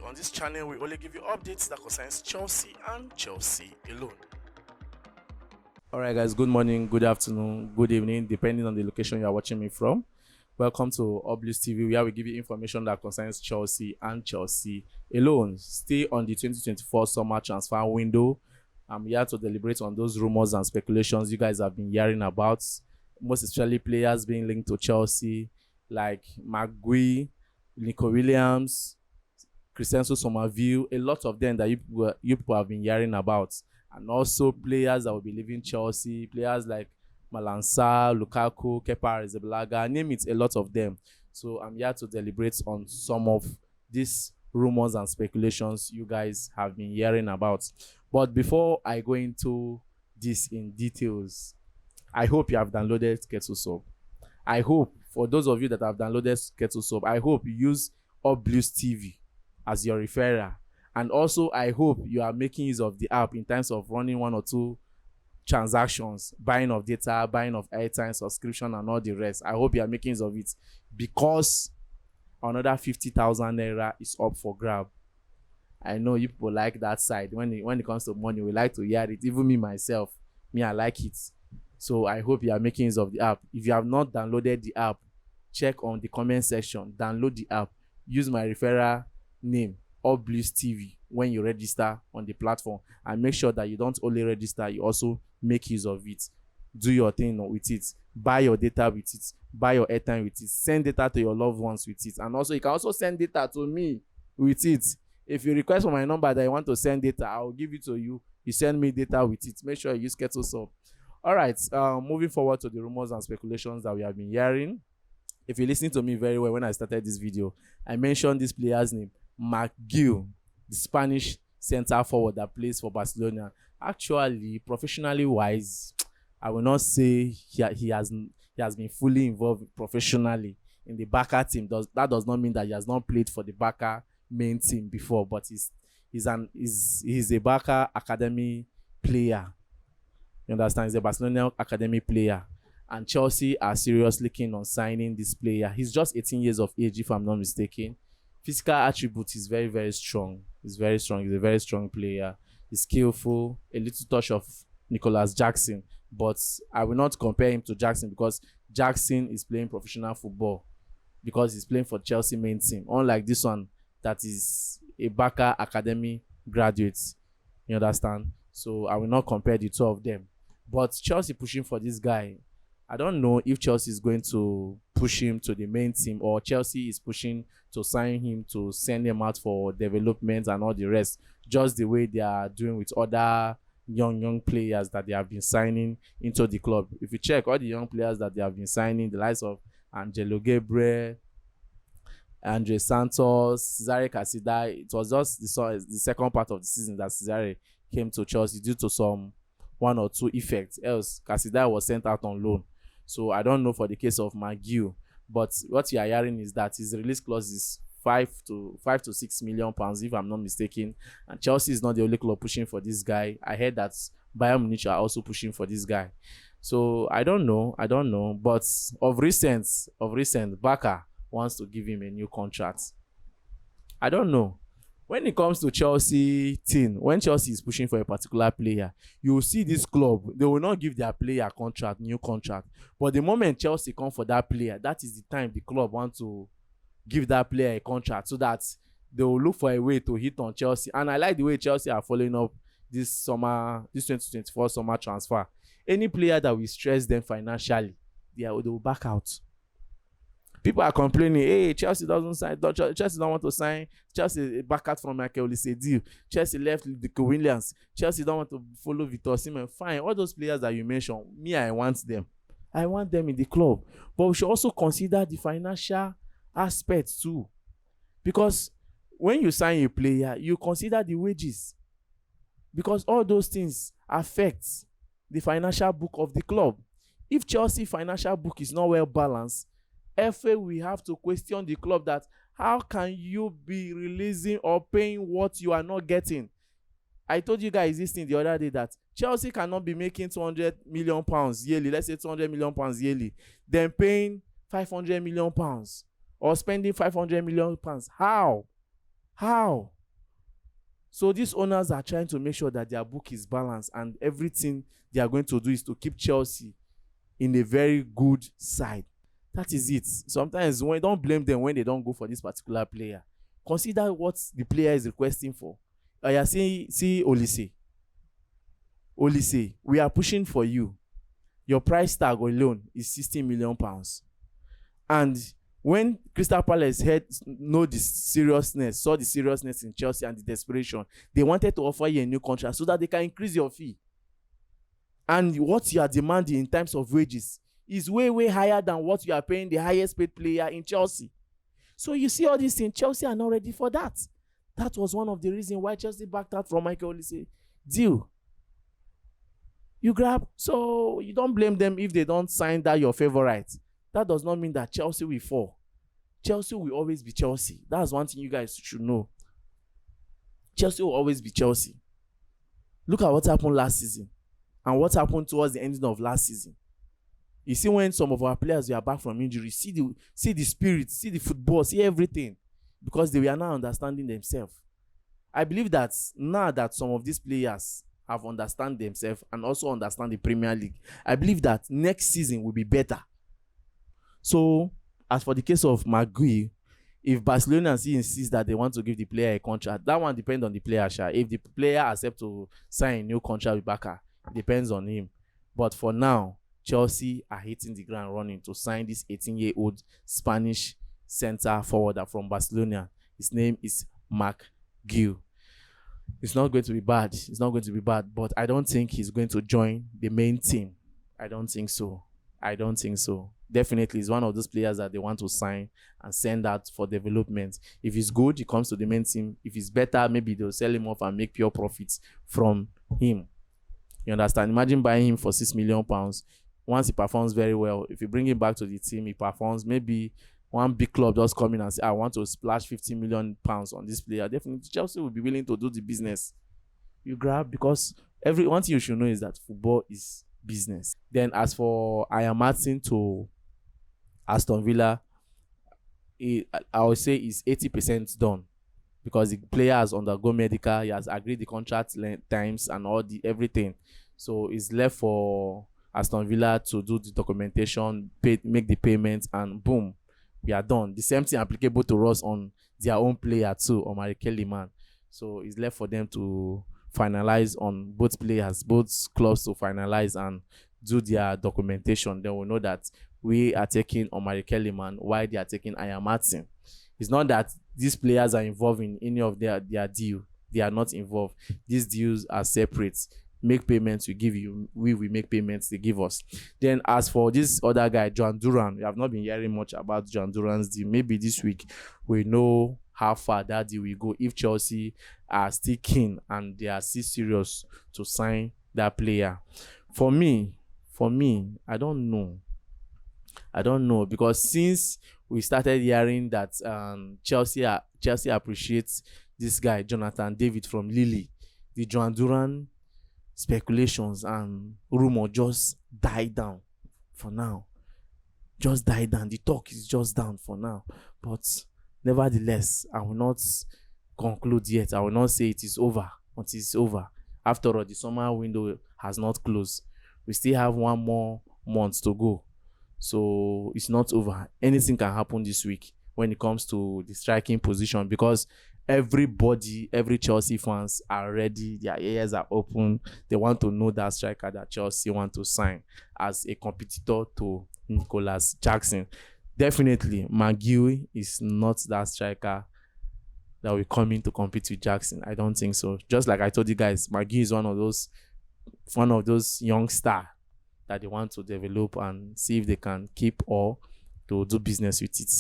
On this channel, we only give you updates that concerns Chelsea and Chelsea alone. Alright guys, good morning, good afternoon, good evening, depending on the location you are watching me from. Welcome to Obvious TV, where we give you information that concerns Chelsea and Chelsea alone. Stay on the 2024 summer transfer window. I'm here to deliberate on those rumors and speculations you guys have been hearing about, most especially players being linked to Chelsea, like Marc Guiu, Nico Williams, Christensen Somerville, a lot of them that you people have been hearing about. And also players that will be leaving Chelsea, players like Malansa, Lukaku, Kepa Arrizabalaga, name it, a lot of them. So I'm here to deliberate on some of these rumors and speculations you guys have been hearing about. But before I go into this in details, I hope you have downloaded KettleSub. I hope, for those of you that have downloaded KettleSub, I hope you use Obvious TV as your referrer. And also, I hope you are making use of the app in terms of running one or two transactions, buying of data, buying of airtime, subscription, and all the rest. I hope you are making use of it, because another 50,000 naira is up for grab. I know you people like that side. When it comes to money, we like to hear it. Even me myself, I like it. So I hope you are making use of the app. If you have not downloaded the app, check on the comment section, download the app, use my referral name, Obvious TV, when you register on the platform, and make sure that you don't only register, you also make use of it. Do your thing with it, buy your data with it, buy your airtime with it, send data to your loved ones with it, and also you can also send data to me with it. If you request for my number that you want to send data, I'll give it to you. You send me data with it. Make sure you use KettleSub. All right, moving forward to the rumors and speculations that we have been hearing. If you listen to me very well when I started this video, I mentioned this player's name, Marc Guiu, the Spanish center forward that plays for Barcelona. Actually, professionally wise, I will not say he has been fully involved professionally in the Barca team. That does not mean that he has not played for the Barca main team before, but he's a Barca academy player. You understand? He's a Barcelona academy player, and Chelsea are seriously keen on signing this player. He's just 18 years of age, if I'm not mistaken. Physical attributes is very, very strong. He's very strong. He's a very strong player. He's skillful, a little touch of Nicholas Jackson, but I will not compare him to Jackson, because Jackson is playing professional football, because he's playing for Chelsea main team, unlike this one that is a Barca academy graduate. You understand? So I will not compare the two of them. But Chelsea pushing for this guy. I don't know if Chelsea is going to push him to the main team, or Chelsea is pushing to sign him to send him out for development and all the rest, just the way they are doing with other young players that they have been signing into the club. If you check all the young players that they have been signing, the likes of Angelo Gabriel, Andre Santos, Cesare Casida, it was just the second part of the season that Cesare came to Chelsea due to some one or two effects. Else, Casida was sent out on loan. So I don't know for the case of Marc Guiu, but what you are hearing is that his release clause is 5 to 6 million pounds, if I'm not mistaken. And Chelsea is not the only club pushing for this guy. I heard that Bayern Munich are also pushing for this guy. So I don't know. But of recent, Barca wants to give him a new contract. I don't know. When it comes to Chelsea team, when Chelsea is pushing for a particular player, you will see this club, they will not give their player new contract. But the moment Chelsea come for that player, that is the time the club want to give that player a contract, so that they will look for a way to hit on Chelsea. And I like the way Chelsea are following up this 2024 summer transfer. Any player that will stress them financially, they will back out. People are complaining, hey, Chelsea doesn't sign. Chelsea don't want to sign. Chelsea back out from Michael Olise. Chelsea left Nico Williams. Chelsea don't want to follow Victor Osimhen. Fine, all those players that you mentioned, me, I want them. I want them in the club. But we should also consider the financial aspects too. Because when you sign a player, you consider the wages. Because all those things affect the financial book of the club. If Chelsea financial book is not well balanced, FA we have to question the club that how can you be releasing or paying what you are not getting? I told you guys this thing the other day that Chelsea cannot be making 200 million pounds yearly, let's say 200 million pounds yearly, then paying 500 million pounds or spending 500 million pounds. How? So these owners are trying to make sure that their book is balanced, and everything they are going to do is to keep Chelsea in a very good side. That is it. Sometimes don't blame them when they don't go for this particular player. Consider what the player is requesting for. You see Olise. Olise, we are pushing for you. Your price tag alone is £16 million. And when Crystal Palace saw the seriousness in Chelsea and the desperation, they wanted to offer you a new contract so that they can increase your fee. And what you are demanding in terms of wages is way, way higher than what you are paying the highest paid player in Chelsea. So you see all these things, Chelsea are not ready for that. That was one of the reasons why Chelsea backed out from Michael Olise deal. You grab, so you don't blame them if they don't sign that your favorite. That does not mean that Chelsea will fall. Chelsea will always be Chelsea. That's one thing you guys should know. Chelsea will always be Chelsea. Look at what happened last season and what happened towards the ending of last season. You see, when some of our players were back from injury, see the spirit, see the football, see everything, because they were now understanding themselves. I believe that now that some of these players have understand themselves and also understand the Premier League, I believe that next season will be better. So, as for the case of Marc Guiu, if Barcelona insists that they want to give the player a contract, that one depends on the player. If the player accepts to sign a new contract with Barca, it depends on him. But for now, Chelsea are hitting the ground running to sign this 18-year-old Spanish center forwarder from Barcelona. His name is Marc Guiu. It's not going to be bad. It's not going to be bad. But I don't think he's going to join the main team. I don't think so. Definitely, he's one of those players that they want to sign and send out for development. If he's good, he comes to the main team. If he's better, maybe they'll sell him off and make pure profits from him. You understand? Imagine buying him for £6 million. Once he performs very well, if you bring him back to the team, he performs, maybe one big club just come in and say, I want to splash £50 million on this player. Definitely, Chelsea will be willing to do the business. You grab, because one thing you should know is that football is business. Then, as for Ian Martin to Aston Villa, I would say it's 80% done, because the player has undergone medical, he has agreed the contract times and everything. So it's left for Aston Villa to do the documentation, make the payments, and boom, we are done. The same thing applicable to us on their own player too, or Marc Guiu. So it's left for them to finalize on both players, both clubs to finalize and do their documentation. Then we'll know that we are taking Marc Guiu while they are taking Ian Martin. It's not that these players are involved in any of their deal. They are not involved. These deals are separate. Make payments, we give you. We make payments, they give us. Then as for this other guy, John Duran, we have not been hearing much about John Duran's deal. Maybe this week we know how far that deal will go, if Chelsea are still keen and they are still serious to sign that player. For me, I don't know, because since we started hearing that Chelsea appreciates this guy Jonathan David from Lille, the John Duran speculations and rumor just died down for now. Just died down. The talk is just down for now. But nevertheless, I will not conclude yet. I will not say it is over until it's over. After all, the summer window has not closed. We still have one more month to go. So it's not over. Anything can happen this week when it comes to the striking position, because every Chelsea fans are ready. Their ears are open. They want to know that striker that Chelsea want to sign as a competitor to Nicholas Jackson. Definitely, Marc Guiu is not that striker that will come in to compete with Jackson. I don't think so. Just like I told you guys, Marc Guiu is one of those young stars that they want to develop and see if they can keep or to do business with it.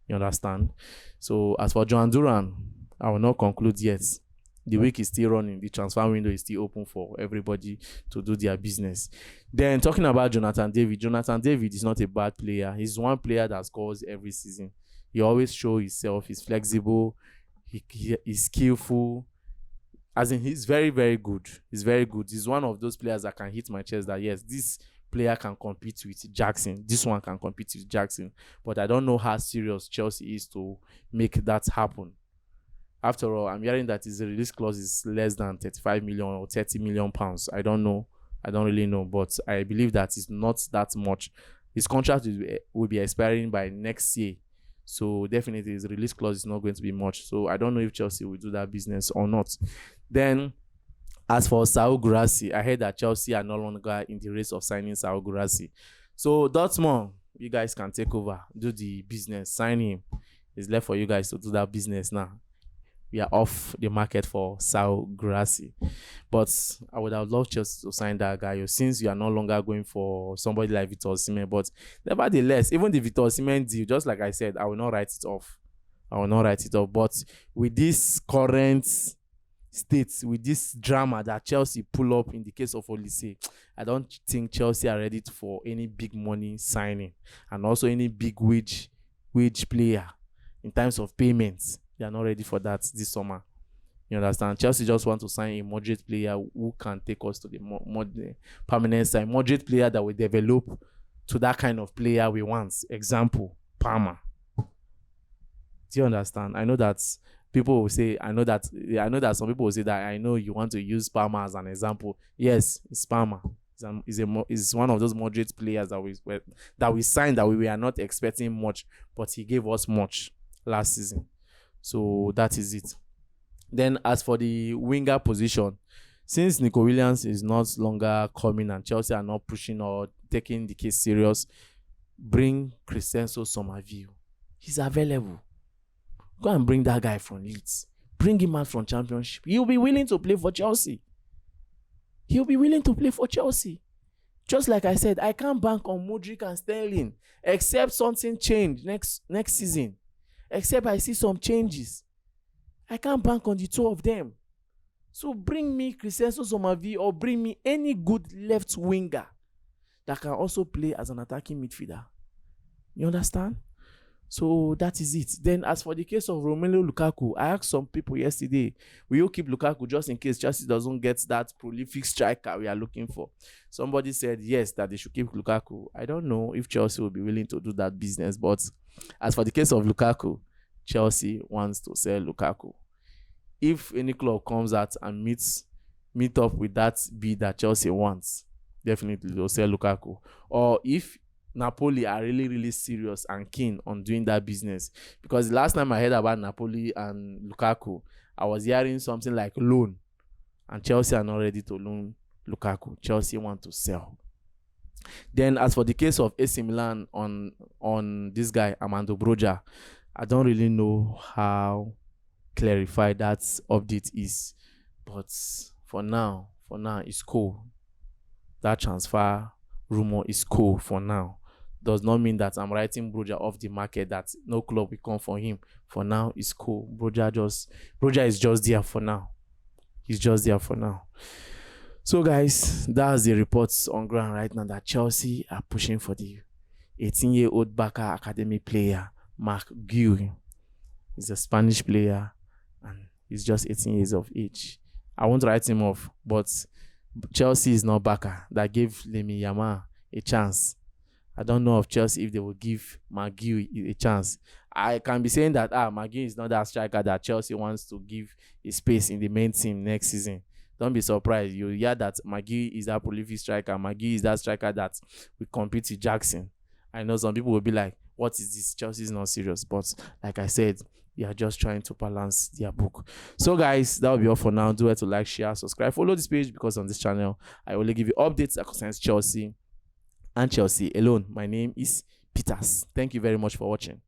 You understand? So as for John Duran, I will not conclude yet. The week is still running. The transfer window is still open for everybody to do their business. Then talking about Jonathan David is not a bad player. He's one player that scores every season. He always shows himself. He's flexible. He's skillful. As in, he's very, very good. He's very good. He's one of those players that can hit my chest that, yes, this player can compete with Jackson. This one can compete with Jackson. But I don't know how serious Chelsea is to make that happen. After all, I'm hearing that his release clause is less than 35 million or 30 million pounds. I don't know. I don't really know, but I believe that it's not that much. His contract will be expiring by next year. So definitely his release clause is not going to be much. So I don't know if Chelsea will do that business or not. Then, as for Saul Guirassy, I heard that Chelsea are no longer in the race of signing Saul Guirassy. So Dortmund, you guys can take over, do the business, sign him. It's left for you guys to do that business now. We are off the market for Saul Guirassy. But I would have loved Chelsea to sign that guy, since you are no longer going for somebody like Victor Osimhen. But nevertheless, even the Victor Osimhen deal, just like I said, I will not write it off. But with this current state, with this drama that Chelsea pull up in the case of Olise, I don't think Chelsea are ready for any big money signing, and also any big wage player in terms of payments. They are not ready for that this summer. You understand? Chelsea just want to sign a moderate player who can take us to the permanent side. Moderate player that will develop to that kind of player we want. Example, Palmer. Do you understand? I know that people will say, I know that some people will say that I know you want to use Palmer as an example. Yes, it's Palmer. It's one of those moderate players that we signed that we were not expecting much, but he gave us much last season. So that is it. Then as for the winger position, since Nico Williams is not longer coming and Chelsea are not pushing or taking the case serious, bring Crescenzo Somerville. He's available. Go and bring that guy from Leeds. Bring him out from Championship. He'll be willing to play for Chelsea. Just like I said, I can't bank on Modric and Sterling except something change next season. Except I see some changes. I can't bank on the two of them. So bring me Crescenzo Somerville or bring me any good left winger that can also play as an attacking midfielder. You understand? So that is it. Then as for the case of Romelu Lukaku, I asked some people yesterday, will you keep Lukaku just in case Chelsea doesn't get that prolific striker we are looking for? Somebody said yes, that they should keep Lukaku. I don't know if Chelsea will be willing to do that business, but as for the case of Lukaku, Chelsea wants to sell Lukaku. If any club comes out and meet up with that bid that Chelsea wants, definitely they'll sell Lukaku. Or if Napoli are really, really serious and keen on doing that business, because the last time I heard about Napoli and Lukaku, I was hearing something like loan, and Chelsea are not ready to loan Lukaku. Chelsea want to sell. Then as for the case of AC Milan on this guy Armando Broja, I don't really know how clarified that update is, but for now it's cool. That transfer rumor is cool for now. Does not mean that I'm writing Broja off the market, that no club will come for him. For now, it's cool. Broja is just there for now. He's just there for now. So guys, that's the reports on ground right now that Chelsea are pushing for the 18-year-old Barca Academy player, Marc Guiu. He's a Spanish player and he's just 18 years of age. I won't write him off, but Chelsea is not Barca that gave Lamine Yamal a chance. I don't know of Chelsea if they will give Marc Guiu a chance. I can be saying that Marc Guiu is not that striker that Chelsea wants to give a space in the main team next season. Don't be surprised. You hear that Marc Guiu is that prolific striker. Marc Guiu is that striker that will compete with Jackson. I know some people will be like, what is this? Chelsea is not serious. But like I said, they are just trying to balance their book. So guys, that will be all for now. Do it to like, share, subscribe, follow this page, because on this channel I only give you updates that concerns Chelsea and Chelsea alone. My name is Peters. Thank you very much for watching.